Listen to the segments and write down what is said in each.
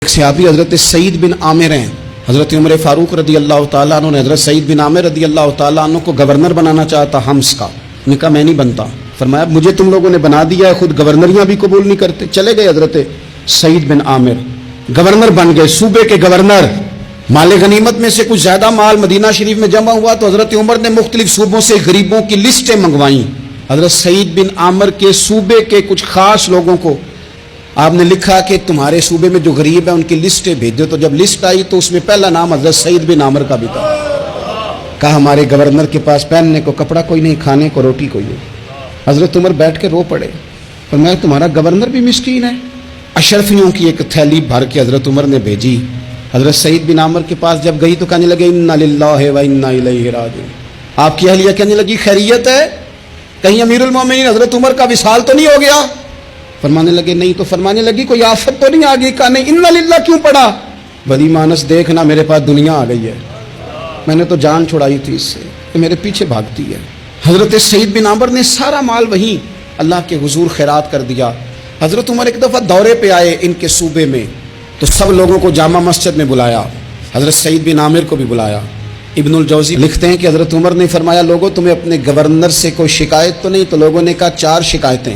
ایک صحابی حضرت سعید بن عامر ہیں، حضرت عمر فاروق رضی اللہ تعالیٰ عنہ نے حضرت سعید بن عامر رضی اللہ تعالیٰ عنہ کو گورنر بنانا چاہتا حمص کا. نے کہا میں نہیں بنتا. فرمایا مجھے تم لوگوں نے بنا دیا ہے، خود گورنریاں بھی قبول نہیں کرتے. چلے گئے حضرت سعید بن عامر، گورنر بن گئے، صوبے کے گورنر. مال غنیمت میں سے کچھ زیادہ مال مدینہ شریف میں جمع ہوا تو حضرت عمر نے مختلف صوبوں سے غریبوں کی لسٹیں منگوائیں. حضرت سعید بن عامر کے صوبے کے کچھ خاص لوگوں کو آپ نے لکھا کہ تمہارے صوبے میں جو غریب ہیں ان کی لسٹیں بھیجو. تو جب لسٹ آئی تو اس میں پہلا نام حضرت سعید بن عامر کا بھی تھا. کہا ہمارے گورنر کے پاس پہننے کو کپڑا کوئی نہیں، کھانے کو روٹی کوئی نہیں. حضرت عمر بیٹھ کے رو پڑے. فرمایا تمہارا گورنر بھی مسکین ہے. اشرفیوں کی ایک تھیلی بھر کے حضرت عمر نے بھیجی. حضرت سعید بن عامر کے پاس جب گئی تو کہنے لگے انا للہ و انا الیہ راجعون. آپ کی اہلیہ کہنے لگی خیریت ہے، کہیں امیر المومنین حضرت عمر کا وصال تو نہیں ہو گیا؟ فرمانے لگے نہیں. تو فرمانے لگی کوئی آفت تو نہیں آ گئی؟ کہا نہیں. انا للہ کیوں پڑھا؟ بدی مانس دیکھنا میرے پاس دنیا آ گئی ہے، میں نے تو جان چھڑائی تھی اس سے، کہ میرے پیچھے بھاگتی ہے. حضرت سعید بن عامر نے سارا مال وہیں اللہ کے حضور خیرات کر دیا. حضرت عمر ایک دفعہ دورے پہ آئے ان کے صوبے میں تو سب لوگوں کو جامع مسجد میں بلایا، حضرت سعید بن عامر کو بھی بلایا. ابن الجوزی لکھتے ہیں کہ حضرت عمر نے فرمایا لوگوں تمہیں اپنے گورنر سے کوئی شکایت تو نہیں؟ تو لوگوں نے کہا 4 شکایتیں.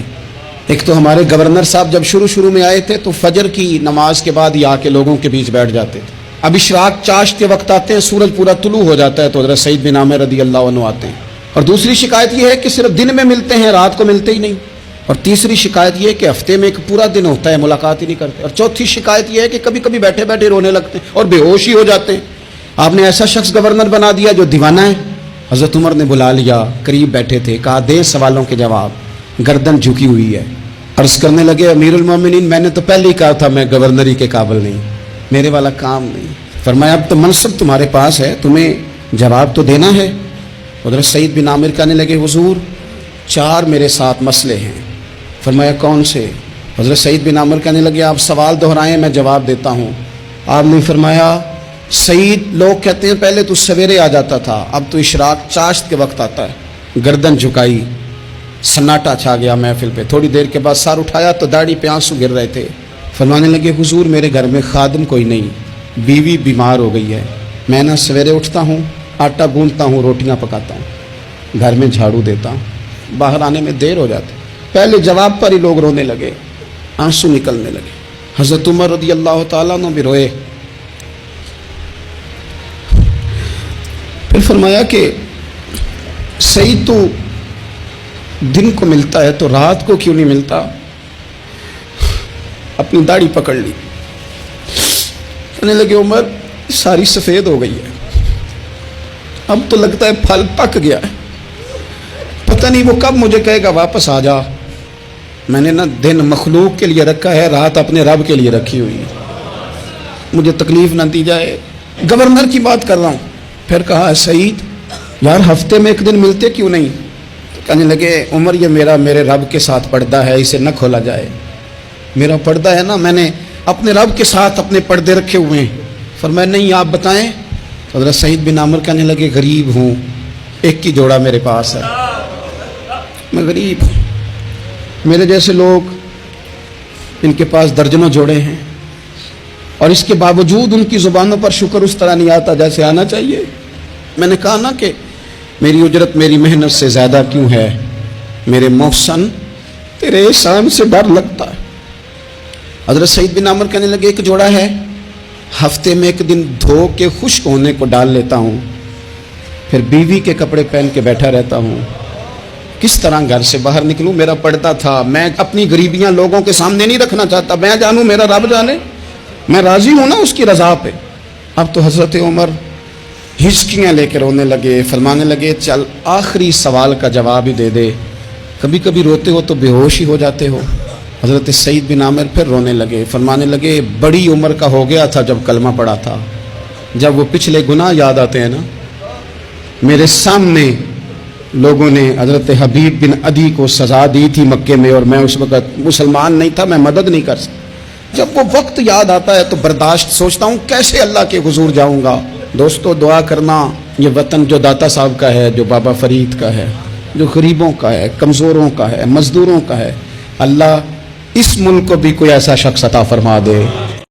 ایک تو ہمارے گورنر صاحب جب شروع میں آئے تھے تو فجر کی نماز کے بعد ہی آ کے لوگوں کے بیچ بیٹھ جاتے تھے. اب اشراق چاشت کے وقت آتے ہیں، سورج پورا طلوع ہو جاتا ہے تو حضرت سعید بن عامر رضی اللہ عنہ آتے ہیں. اور دوسری شکایت یہ ہے کہ صرف دن میں ملتے ہیں، رات کو ملتے ہی نہیں. اور تیسری شکایت یہ ہے کہ ہفتے میں ایک پورا دن ہوتا ہے ملاقات ہی نہیں کرتے. اور چوتھی شکایت یہ ہے کہ کبھی کبھی بیٹھے بیٹھے رونے لگتے ہیں اور بے ہوش ہی ہو جاتے ہیں. آپ نے ایسا شخص گورنر بنا دیا جو دیوانہ ہے. حضرت عمر نے بلا لیا، قریب بیٹھے تھے، کہا دیں سوالوں کے جواب. گردن جھکی ہوئی ہے. عرض کرنے لگے امیر المومنین میں نے تو پہلے ہی کہا تھا میں گورنری کے قابل نہیں، میرے والا کام نہیں. فرمایا اب تو منصب تمہارے پاس ہے، تمہیں جواب تو دینا ہے. حضرت سعید بن عامر کہنے لگے حضور 4 میرے ساتھ مسئلے ہیں. فرمایا کون سے؟ حضرت سعید بن عامر کہنے لگے آپ سوال دہرائیں میں جواب دیتا ہوں. آپ نے فرمایا سعید لوگ کہتے ہیں پہلے تو سویرے آ جاتا تھا، اب تو اشراق چاشت کے وقت آتا ہے. گردن جھکائی، سناٹا چھا گیا محفل پہ. تھوڑی دیر کے بعد سر اٹھایا تو داڑھی پہ آنسو گر رہے تھے. فرمانے لگے حضور میرے گھر میں خادم کوئی نہیں، بیوی بیمار ہو گئی ہے. میں نہ سویرے اٹھتا ہوں، آٹا گوندتا ہوں، روٹیاں پکاتا ہوں، گھر میں جھاڑو دیتا ہوں، باہر آنے میں دیر ہو جاتی. پہلے جواب پر ہی لوگ رونے لگے، آنسو نکلنے لگے. حضرت عمر رضی اللہ تعالیٰ عنہ بھی روئے. پھر فرمایا کہ سعید تو دن کو ملتا ہے تو رات کو کیوں نہیں ملتا؟ اپنی داڑھی پکڑ لی. کہنے لگے عمر ساری سفید ہو گئی ہے، اب تو لگتا ہے پھل پک گیا ہے، پتہ نہیں وہ کب مجھے کہے گا واپس آ جا. میں نے نا دن مخلوق کے لیے رکھا ہے، رات اپنے رب کے لیے رکھی ہوئی ہے، مجھے تکلیف نہ دی جائے. گورنر کی بات کر رہا ہوں. پھر کہا سعید یار ہفتے میں ایک دن ملتے کیوں نہیں؟ کہنے لگے عمر یہ میرے رب کے ساتھ پردہ ہے، اسے نہ کھولا جائے. میرا پردہ ہے نا، میں نے اپنے رب کے ساتھ اپنے پردے رکھے ہوئے ہیں. فرمایا نہیں آپ بتائیں. حضرت سعید بن عامر کہنے لگے غریب ہوں، ایک ہی جوڑا میرے پاس ہے، میں غریب ہوں. میرے جیسے لوگ ان کے پاس درجنوں جوڑے ہیں اور اس کے باوجود ان کی زبانوں پر شکر اس طرح نہیں آتا جیسے آنا چاہیے. میں نے کہا نا کہ میری اجرت میری محنت سے زیادہ کیوں ہے؟ میرے محسن تیرے احسان سے ڈر لگتا ہے. حضرت سعید بن عامر کہنے لگے ایک جوڑا ہے، ہفتے میں ایک دن دھو کے خشک ہونے کو ڈال لیتا ہوں، پھر بیوی کے کپڑے پہن کے بیٹھا رہتا ہوں. کس طرح گھر سے باہر نکلوں؟ میرا پردہ تھا. میں اپنی غریبیاں لوگوں کے سامنے نہیں رکھنا چاہتا، میں جانوں میرا رب جانے، میں راضی ہوں نا اس کی رضا پہ. اب تو حضرت عمر ہچکیاں لے کے رونے لگے. فرمانے لگے چل آخری سوال کا جواب ہی دے دے، کبھی کبھی روتے ہو تو بے ہوش ہی ہو جاتے ہو. حضرت سعید بن عامر پھر رونے لگے. فرمانے لگے بڑی عمر کا ہو گیا تھا جب کلمہ پڑھا تھا، جب وہ پچھلے گناہ یاد آتے ہیں نا. میرے سامنے لوگوں نے حضرت حبیب بن عدی کو سزا دی تھی مکے میں، اور میں اس وقت مسلمان نہیں تھا، میں مدد نہیں کر سکتا. جب وہ وقت یاد آتا ہے تو برداشت سوچتا ہوں کیسے اللہ کے حضور جاؤں گا. دوستو دعا کرنا، یہ وطن جو داتا صاحب کا ہے، جو بابا فرید کا ہے، جو غریبوں کا ہے، کمزوروں کا ہے، مزدوروں کا ہے، اللہ اس ملک کو بھی کوئی ایسا شخص عطا فرما دے